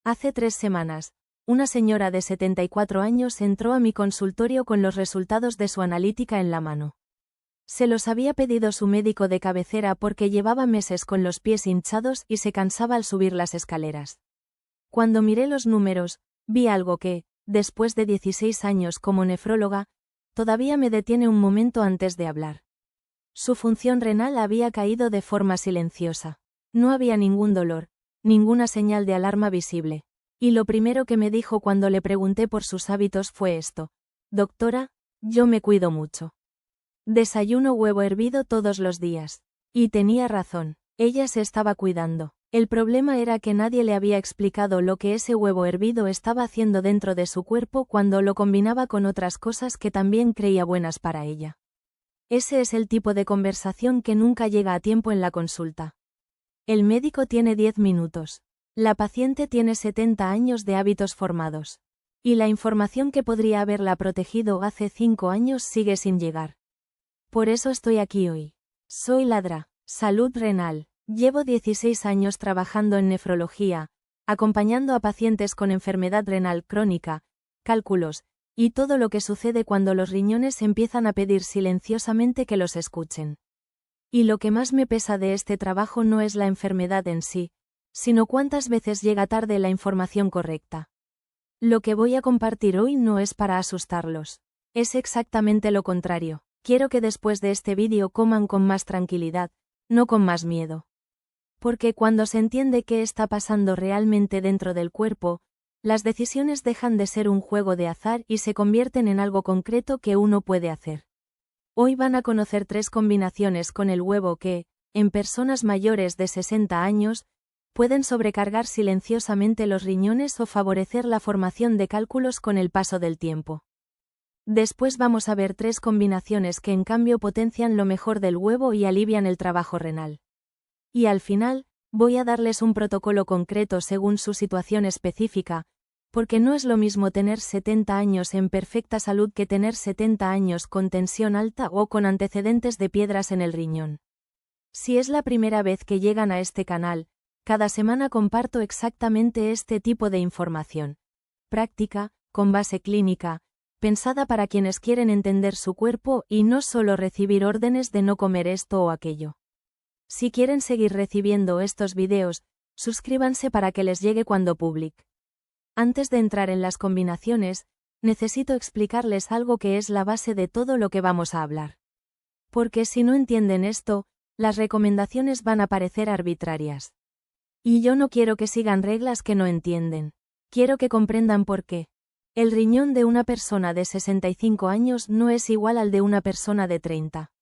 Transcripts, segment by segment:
Hace 3 semanas, una señora de 74 años entró a mi consultorio con los resultados de su analítica en la mano. Se los había pedido su médico de cabecera porque llevaba meses con los pies hinchados y se cansaba al subir las escaleras. Cuando miré los números, vi algo que, después de 16 años como nefróloga, todavía me detiene un momento antes de hablar. Su función renal había caído de forma silenciosa. No había ningún dolor, ninguna señal de alarma visible. Y lo primero que me dijo cuando le pregunté por sus hábitos fue esto: doctora, yo me cuido mucho. Desayuno huevo hervido todos los días. Y tenía razón, ella se estaba cuidando. El problema era que nadie le había explicado lo que ese huevo hervido estaba haciendo dentro de su cuerpo cuando lo combinaba con otras cosas que también creía buenas para ella. Ese es el tipo de conversación que nunca llega a tiempo en la consulta. El médico tiene 10 minutos. La paciente tiene 70 años de hábitos formados. Y la información que podría haberla protegido hace 5 años sigue sin llegar. Por eso estoy aquí hoy. Soy Ladra, Salud Renal. Llevo 16 años trabajando en nefrología, acompañando a pacientes con enfermedad renal crónica, cálculos, y todo lo que sucede cuando los riñones empiezan a pedir silenciosamente que los escuchen. Y lo que más me pesa de este trabajo no es la enfermedad en sí, sino cuántas veces llega tarde la información correcta. Lo que voy a compartir hoy no es para asustarlos. Es exactamente lo contrario. Quiero que después de este vídeo coman con más tranquilidad, no con más miedo. Porque cuando se entiende qué está pasando realmente dentro del cuerpo, las decisiones dejan de ser un juego de azar y se convierten en algo concreto que uno puede hacer. Hoy van a conocer 3 combinaciones con el huevo que, en personas mayores de 60 años, pueden sobrecargar silenciosamente los riñones o favorecer la formación de cálculos con el paso del tiempo. Después vamos a ver 3 combinaciones que en cambio potencian lo mejor del huevo y alivian el trabajo renal. Y al final, voy a darles un protocolo concreto según su situación específica, porque no es lo mismo tener 70 años en perfecta salud que tener 70 años con tensión alta o con antecedentes de piedras en el riñón. Si es la primera vez que llegan a este canal, cada semana comparto exactamente este tipo de información. Práctica, con base clínica, pensada para quienes quieren entender su cuerpo y no solo recibir órdenes de no comer esto o aquello. Si quieren seguir recibiendo estos videos, suscríbanse para que les llegue cuando publique. Antes de entrar en las combinaciones, necesito explicarles algo que es la base de todo lo que vamos a hablar. Porque si no entienden esto, las recomendaciones van a parecer arbitrarias. Y yo no quiero que sigan reglas que no entienden. Quiero que comprendan por qué. El riñón de una persona de 65 años no es igual al de una persona de 30.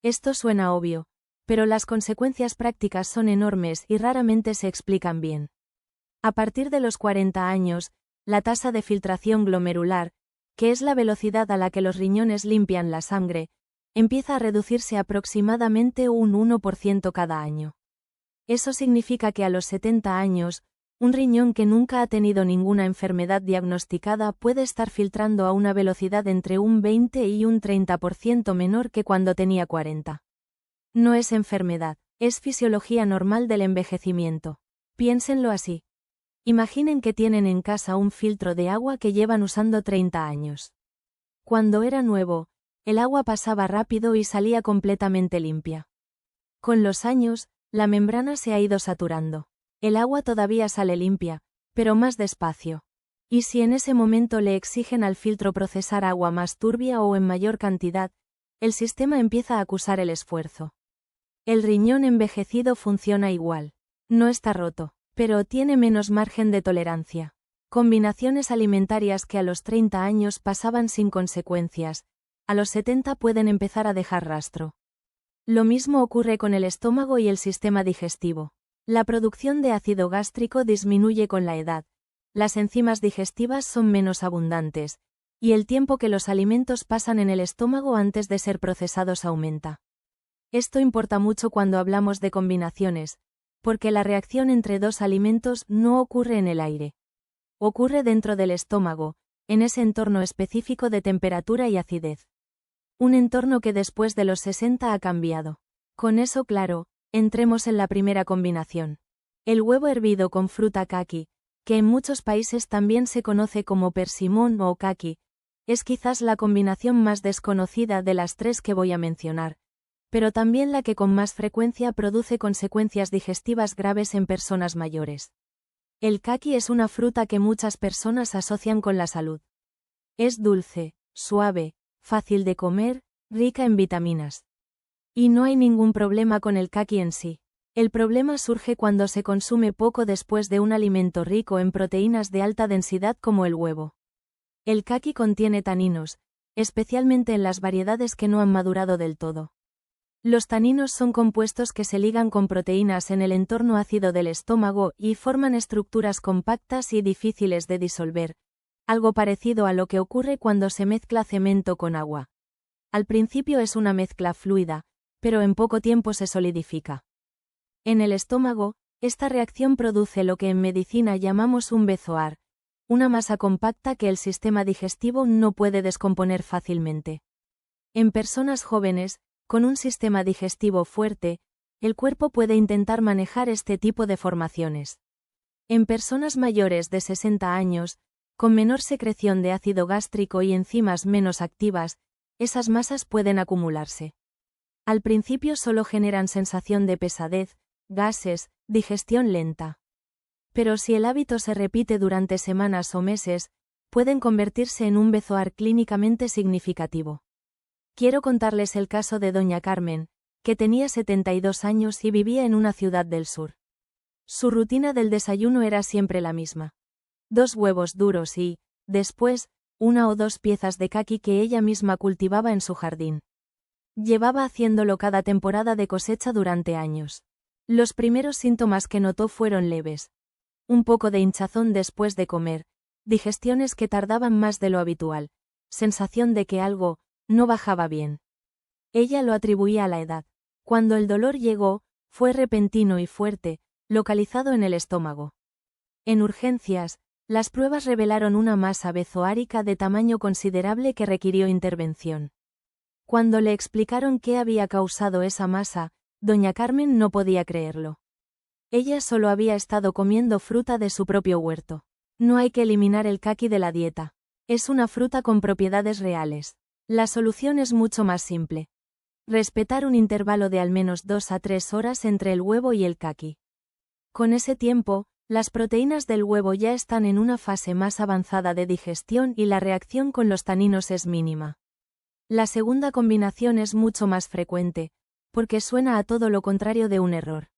Esto suena obvio, pero las consecuencias prácticas son enormes y raramente se explican bien. A partir de los 40 años, la tasa de filtración glomerular, que es la velocidad a la que los riñones limpian la sangre, empieza a reducirse aproximadamente un 1% cada año. Eso significa que a los 70 años, un riñón que nunca ha tenido ninguna enfermedad diagnosticada puede estar filtrando a una velocidad entre un 20 y un 30% menor que cuando tenía 40. No es enfermedad, es fisiología normal del envejecimiento. Piénsenlo así. Imaginen que tienen en casa un filtro de agua que llevan usando 30 años. Cuando era nuevo, el agua pasaba rápido y salía completamente limpia. Con los años, la membrana se ha ido saturando. El agua todavía sale limpia, pero más despacio. Y si en ese momento le exigen al filtro procesar agua más turbia o en mayor cantidad, el sistema empieza a acusar el esfuerzo. El riñón envejecido funciona igual. No está roto, pero tiene menos margen de tolerancia. Combinaciones alimentarias que a los 30 años pasaban sin consecuencias, a los 70 pueden empezar a dejar rastro. Lo mismo ocurre con el estómago y el sistema digestivo. La producción de ácido gástrico disminuye con la edad, las enzimas digestivas son menos abundantes, y el tiempo que los alimentos pasan en el estómago antes de ser procesados aumenta. Esto importa mucho cuando hablamos de combinaciones, porque la reacción entre 2 alimentos no ocurre en el aire. Ocurre dentro del estómago, en ese entorno específico de temperatura y acidez. Un entorno que después de los 60 ha cambiado. Con eso claro, entremos en la primera combinación. El huevo hervido con fruta kaki, que en muchos países también se conoce como persimón o kaki, es quizás la combinación más desconocida de las tres que voy a mencionar, pero también la que con más frecuencia produce consecuencias digestivas graves en personas mayores. El kaki es una fruta que muchas personas asocian con la salud. Es dulce, suave, fácil de comer, rica en vitaminas. Y no hay ningún problema con el kaki en sí. El problema surge cuando se consume poco después de un alimento rico en proteínas de alta densidad como el huevo. El kaki contiene taninos, especialmente en las variedades que no han madurado del todo. Los taninos son compuestos que se ligan con proteínas en el entorno ácido del estómago y forman estructuras compactas y difíciles de disolver, algo parecido a lo que ocurre cuando se mezcla cemento con agua. Al principio es una mezcla fluida, pero en poco tiempo se solidifica. En el estómago, esta reacción produce lo que en medicina llamamos un bezoar, una masa compacta que el sistema digestivo no puede descomponer fácilmente. En personas jóvenes, con un sistema digestivo fuerte, el cuerpo puede intentar manejar este tipo de formaciones. En personas mayores de 60 años, con menor secreción de ácido gástrico y enzimas menos activas, esas masas pueden acumularse. Al principio solo generan sensación de pesadez, gases, digestión lenta. Pero si el hábito se repite durante semanas o meses, pueden convertirse en un bezoar clínicamente significativo. Quiero contarles el caso de doña Carmen, que tenía 72 años y vivía en una ciudad del sur. Su rutina del desayuno era siempre la misma. 2 huevos duros y, después, 1 o 2 piezas de kaki que ella misma cultivaba en su jardín. Llevaba haciéndolo cada temporada de cosecha durante años. Los primeros síntomas que notó fueron leves. Un poco de hinchazón después de comer, digestiones que tardaban más de lo habitual, sensación de que algo no bajaba bien. Ella lo atribuía a la edad. Cuando el dolor llegó, fue repentino y fuerte, localizado en el estómago. En urgencias, las pruebas revelaron una masa bezoárica de tamaño considerable que requirió intervención. Cuando le explicaron qué había causado esa masa, doña Carmen no podía creerlo. Ella solo había estado comiendo fruta de su propio huerto. No hay que eliminar el kaki de la dieta. Es una fruta con propiedades reales. La solución es mucho más simple. Respetar un intervalo de al menos 2 a 3 horas entre el huevo y el kaki. Con ese tiempo, las proteínas del huevo ya están en una fase más avanzada de digestión y la reacción con los taninos es mínima. La segunda combinación es mucho más frecuente, porque suena a todo lo contrario de un error.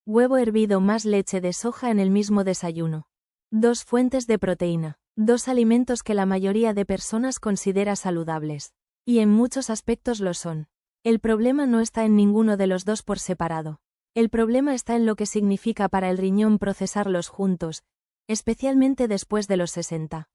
Huevo hervido más leche de soja en el mismo desayuno. 2 fuentes de proteína. 2 alimentos que la mayoría de personas considera saludables. Y en muchos aspectos lo son. El problema no está en ninguno de los dos por separado. El problema está en lo que significa para el riñón procesarlos juntos, especialmente después de los 60.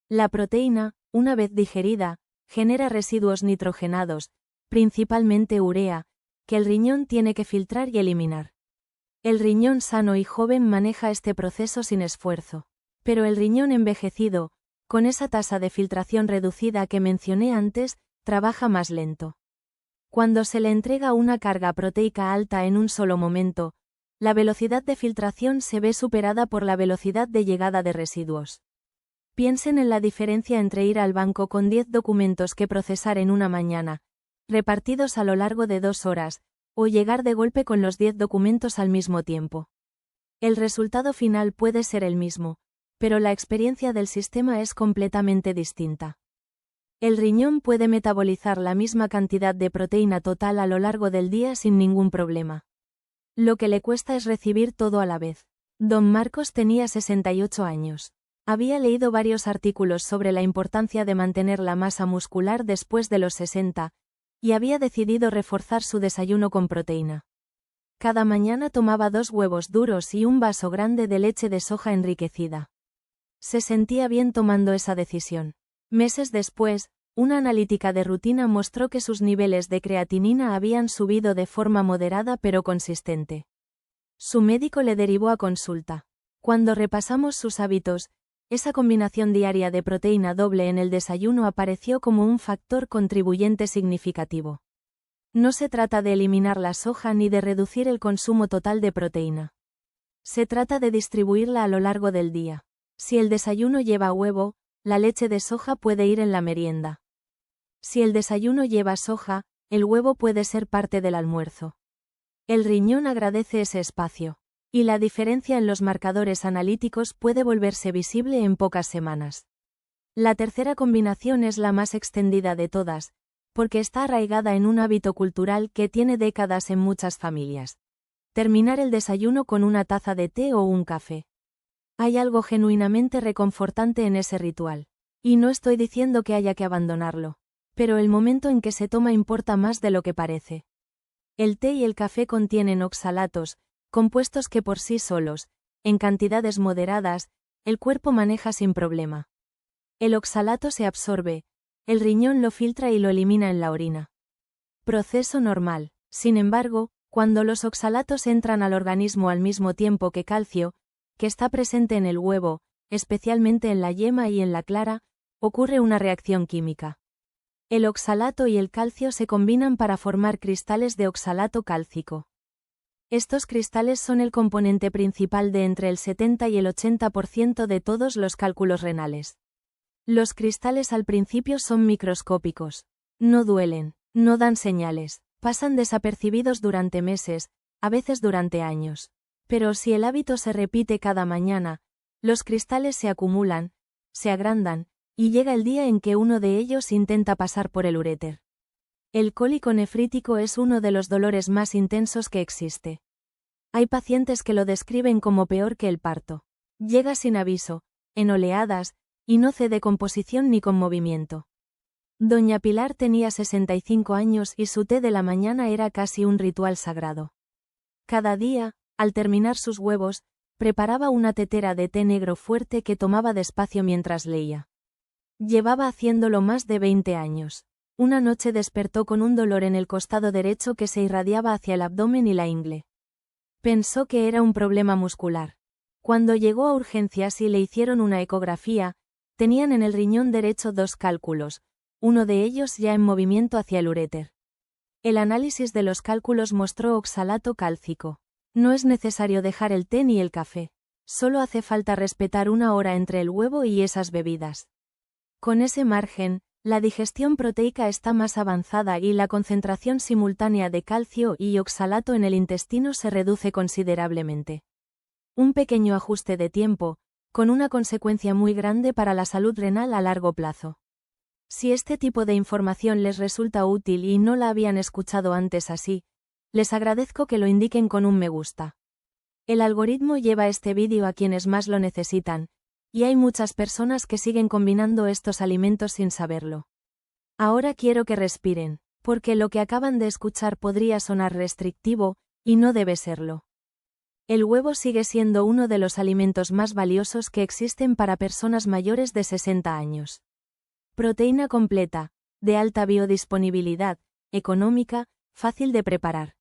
La proteína, una vez digerida, genera residuos nitrogenados, principalmente urea, que el riñón tiene que filtrar y eliminar. El riñón sano y joven maneja este proceso sin esfuerzo. Pero el riñón envejecido, con esa tasa de filtración reducida que mencioné antes, trabaja más lento. Cuando se le entrega una carga proteica alta en un solo momento, la velocidad de filtración se ve superada por la velocidad de llegada de residuos. Piensen en la diferencia entre ir al banco con 10 documentos que procesar en una mañana, repartidos a lo largo de 2 horas, o llegar de golpe con los 10 documentos al mismo tiempo. El resultado final puede ser el mismo, pero la experiencia del sistema es completamente distinta. El riñón puede metabolizar la misma cantidad de proteína total a lo largo del día sin ningún problema. Lo que le cuesta es recibir todo a la vez. Don Marcos tenía 68 años. Había leído varios artículos sobre la importancia de mantener la masa muscular después de los 60, y había decidido reforzar su desayuno con proteína. Cada mañana tomaba 2 huevos duros y un vaso grande de leche de soja enriquecida. Se sentía bien tomando esa decisión. Meses después, una analítica de rutina mostró que sus niveles de creatinina habían subido de forma moderada pero consistente. Su médico le derivó a consulta. Cuando repasamos sus hábitos, esa combinación diaria de proteína doble en el desayuno apareció como un factor contribuyente significativo. No se trata de eliminar la soja ni de reducir el consumo total de proteína. Se trata de distribuirla a lo largo del día. Si el desayuno lleva huevo, la leche de soja puede ir en la merienda. Si el desayuno lleva soja, el huevo puede ser parte del almuerzo. El riñón agradece ese espacio. Y la diferencia en los marcadores analíticos puede volverse visible en pocas semanas. La tercera combinación es la más extendida de todas, porque está arraigada en un hábito cultural que tiene décadas en muchas familias. Terminar el desayuno con una taza de té o un café. Hay algo genuinamente reconfortante en ese ritual. Y no estoy diciendo que haya que abandonarlo. Pero el momento en que se toma importa más de lo que parece. El té y el café contienen oxalatos, compuestos que por sí solos, en cantidades moderadas, el cuerpo maneja sin problema. El oxalato se absorbe, el riñón lo filtra y lo elimina en la orina. Proceso normal. Sin embargo, cuando los oxalatos entran al organismo al mismo tiempo que calcio, que está presente en el huevo, especialmente en la yema y en la clara, ocurre una reacción química. El oxalato y el calcio se combinan para formar cristales de oxalato cálcico. Estos cristales son el componente principal de entre el 70 y el 80% de todos los cálculos renales. Los cristales al principio son microscópicos. No duelen, no dan señales, pasan desapercibidos durante meses, a veces durante años. Pero si el hábito se repite cada mañana, los cristales se acumulan, se agrandan, y llega el día en que uno de ellos intenta pasar por el uréter. El cólico nefrítico es uno de los dolores más intensos que existe. Hay pacientes que lo describen como peor que el parto. Llega sin aviso, en oleadas, y no cede con posición ni con movimiento. Doña Pilar tenía 65 años y su té de la mañana era casi un ritual sagrado. Cada día, al terminar sus huevos, preparaba una tetera de té negro fuerte que tomaba despacio mientras leía. Llevaba haciéndolo más de 20 años. Una noche despertó con un dolor en el costado derecho que se irradiaba hacia el abdomen y la ingle. Pensó que era un problema muscular. Cuando llegó a urgencias y le hicieron una ecografía, tenían en el riñón derecho 2 cálculos, uno de ellos ya en movimiento hacia el uréter. El análisis de los cálculos mostró oxalato cálcico. No es necesario dejar el té ni el café. Solo hace falta respetar una hora entre el huevo y esas bebidas. Con ese margen, la digestión proteica está más avanzada y la concentración simultánea de calcio y oxalato en el intestino se reduce considerablemente. Un pequeño ajuste de tiempo, con una consecuencia muy grande para la salud renal a largo plazo. Si este tipo de información les resulta útil y no la habían escuchado antes así, les agradezco que lo indiquen con un me gusta. El algoritmo lleva este vídeo a quienes más lo necesitan, y hay muchas personas que siguen combinando estos alimentos sin saberlo. Ahora quiero que respiren, porque lo que acaban de escuchar podría sonar restrictivo, y no debe serlo. El huevo sigue siendo uno de los alimentos más valiosos que existen para personas mayores de 60 años. Proteína completa, de alta biodisponibilidad, económica, fácil de preparar.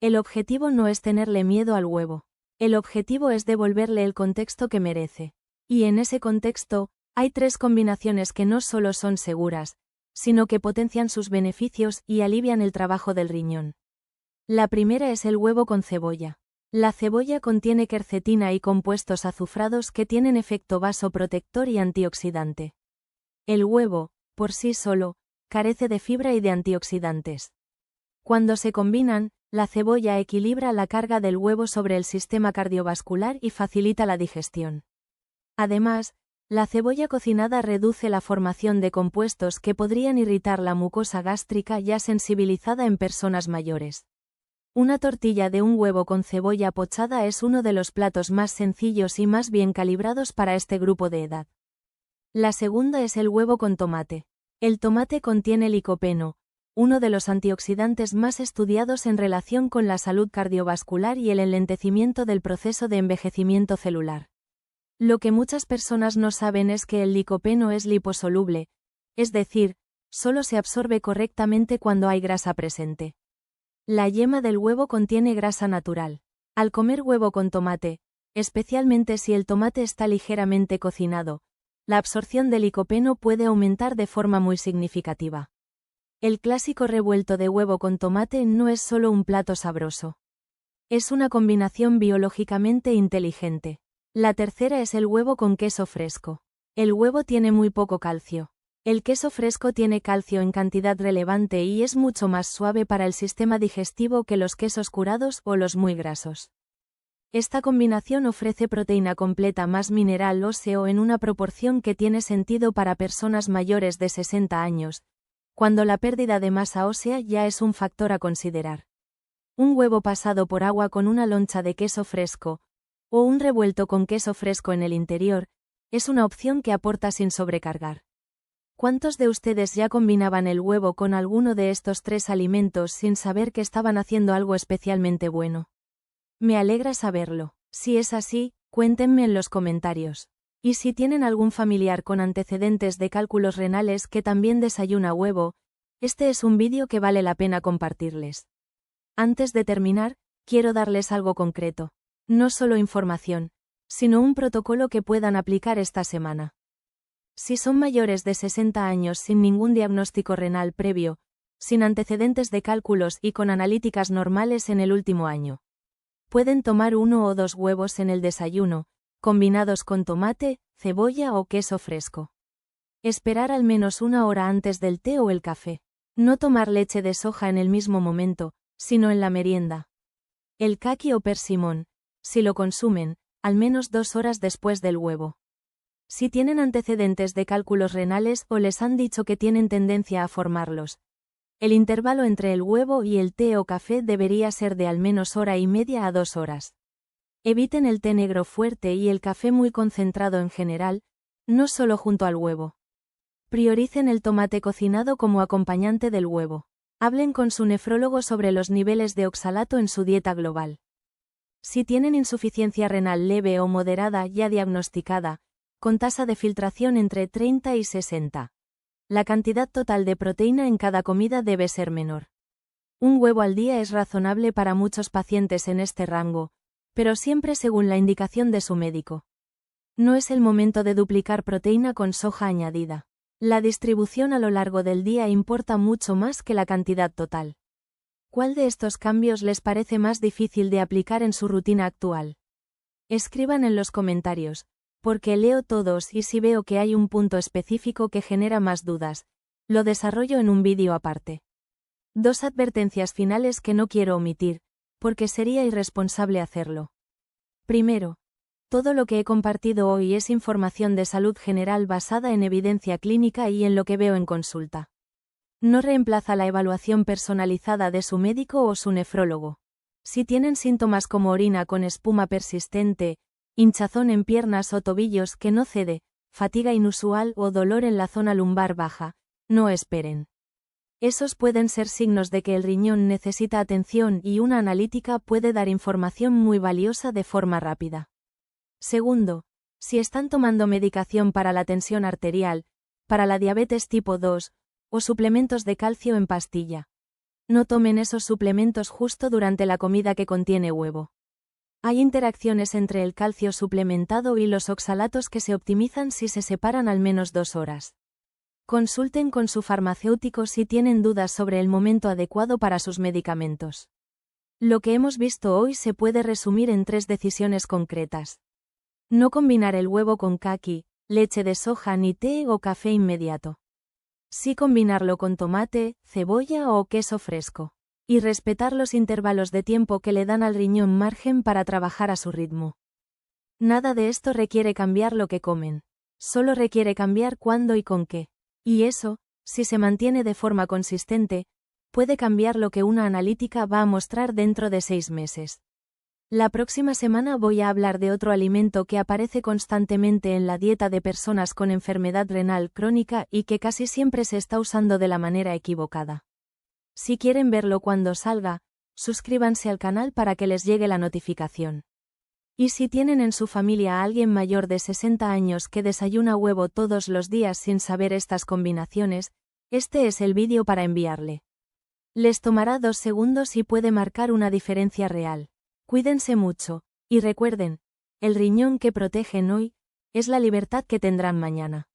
El objetivo no es tenerle miedo al huevo. El objetivo es devolverle el contexto que merece. Y en ese contexto, hay 3 combinaciones que no solo son seguras, sino que potencian sus beneficios y alivian el trabajo del riñón. La primera es el huevo con cebolla. La cebolla contiene quercetina y compuestos azufrados que tienen efecto vasoprotector y antioxidante. El huevo, por sí solo, carece de fibra y de antioxidantes. Cuando se combinan, la cebolla equilibra la carga del huevo sobre el sistema cardiovascular y facilita la digestión. Además, la cebolla cocinada reduce la formación de compuestos que podrían irritar la mucosa gástrica ya sensibilizada en personas mayores. Una tortilla de un huevo con cebolla pochada es uno de los platos más sencillos y más bien calibrados para este grupo de edad. La segunda es el huevo con tomate. El tomate contiene licopeno, uno de los antioxidantes más estudiados en relación con la salud cardiovascular y el enlentecimiento del proceso de envejecimiento celular. Lo que muchas personas no saben es que el licopeno es liposoluble, es decir, solo se absorbe correctamente cuando hay grasa presente. La yema del huevo contiene grasa natural. Al comer huevo con tomate, especialmente si el tomate está ligeramente cocinado, la absorción de licopeno puede aumentar de forma muy significativa. El clásico revuelto de huevo con tomate no es solo un plato sabroso. Es una combinación biológicamente inteligente. La tercera es el huevo con queso fresco. El huevo tiene muy poco calcio. El queso fresco tiene calcio en cantidad relevante y es mucho más suave para el sistema digestivo que los quesos curados o los muy grasos. Esta combinación ofrece proteína completa más mineral óseo en una proporción que tiene sentido para personas mayores de 60 años, cuando la pérdida de masa ósea ya es un factor a considerar. Un huevo pasado por agua con una loncha de queso fresco, o un revuelto con queso fresco en el interior, es una opción que aporta sin sobrecargar. ¿Cuántos de ustedes ya combinaban el huevo con alguno de estos tres alimentos sin saber que estaban haciendo algo especialmente bueno? Me alegra saberlo. Si es así, cuéntenme en los comentarios. Y si tienen algún familiar con antecedentes de cálculos renales que también desayuna huevo, este es un vídeo que vale la pena compartirles. Antes de terminar, quiero darles algo concreto. No solo información, sino un protocolo que puedan aplicar esta semana. Si son mayores de 60 años sin ningún diagnóstico renal previo, sin antecedentes de cálculos y con analíticas normales en el último año, pueden tomar 1 o 2 huevos en el desayuno, combinados con tomate, cebolla o queso fresco. Esperar al menos 1 hora antes del té o el café. No tomar leche de soja en el mismo momento, sino en la merienda. El caqui o persimón, si lo consumen, al menos 2 horas después del huevo. Si tienen antecedentes de cálculos renales o les han dicho que tienen tendencia a formarlos, el intervalo entre el huevo y el té o café debería ser de al menos 1:30 a 2 horas. Eviten el té negro fuerte y el café muy concentrado en general, no solo junto al huevo. Prioricen el tomate cocinado como acompañante del huevo. Hablen con su nefrólogo sobre los niveles de oxalato en su dieta global. Si tienen insuficiencia renal leve o moderada ya diagnosticada, con tasa de filtración entre 30 y 60. La cantidad total de proteína en cada comida debe ser menor. Un huevo al día es razonable para muchos pacientes en este rango, pero siempre según la indicación de su médico. No es el momento de duplicar proteína con soja añadida. La distribución a lo largo del día importa mucho más que la cantidad total. ¿Cuál de estos cambios les parece más difícil de aplicar en su rutina actual? Escriban en los comentarios, porque leo todos y si veo que hay un punto específico que genera más dudas, lo desarrollo en un vídeo aparte. 2 advertencias finales que no quiero omitir, porque sería irresponsable hacerlo. Primero, todo lo que he compartido hoy es información de salud general basada en evidencia clínica y en lo que veo en consulta. No reemplaza la evaluación personalizada de su médico o su nefrólogo. Si tienen síntomas como orina con espuma persistente, hinchazón en piernas o tobillos que no cede, fatiga inusual o dolor en la zona lumbar baja, no esperen. Esos pueden ser signos de que el riñón necesita atención y una analítica puede dar información muy valiosa de forma rápida. Segundo, si están tomando medicación para la tensión arterial, para la diabetes tipo 2, o suplementos de calcio en pastilla. No tomen esos suplementos justo durante la comida que contiene huevo. Hay interacciones entre el calcio suplementado y los oxalatos que se optimizan si se separan al menos 2 horas. Consulten con su farmacéutico si tienen dudas sobre el momento adecuado para sus medicamentos. Lo que hemos visto hoy se puede resumir en 3 decisiones concretas. No combinar el huevo con caqui, leche de soja ni té o café inmediato. Sí combinarlo con tomate, cebolla o queso fresco. Y respetar los intervalos de tiempo que le dan al riñón margen para trabajar a su ritmo. Nada de esto requiere cambiar lo que comen. Solo requiere cambiar cuándo y con qué. Y eso, si se mantiene de forma consistente, puede cambiar lo que una analítica va a mostrar dentro de 6 meses. La próxima semana voy a hablar de otro alimento que aparece constantemente en la dieta de personas con enfermedad renal crónica y que casi siempre se está usando de la manera equivocada. Si quieren verlo cuando salga, suscríbanse al canal para que les llegue la notificación. Y si tienen en su familia a alguien mayor de 60 años que desayuna huevo todos los días sin saber estas combinaciones, este es el vídeo para enviarle. Les tomará 2 segundos y puede marcar una diferencia real. Cuídense mucho, y recuerden, el riñón que protegen hoy, es la libertad que tendrán mañana.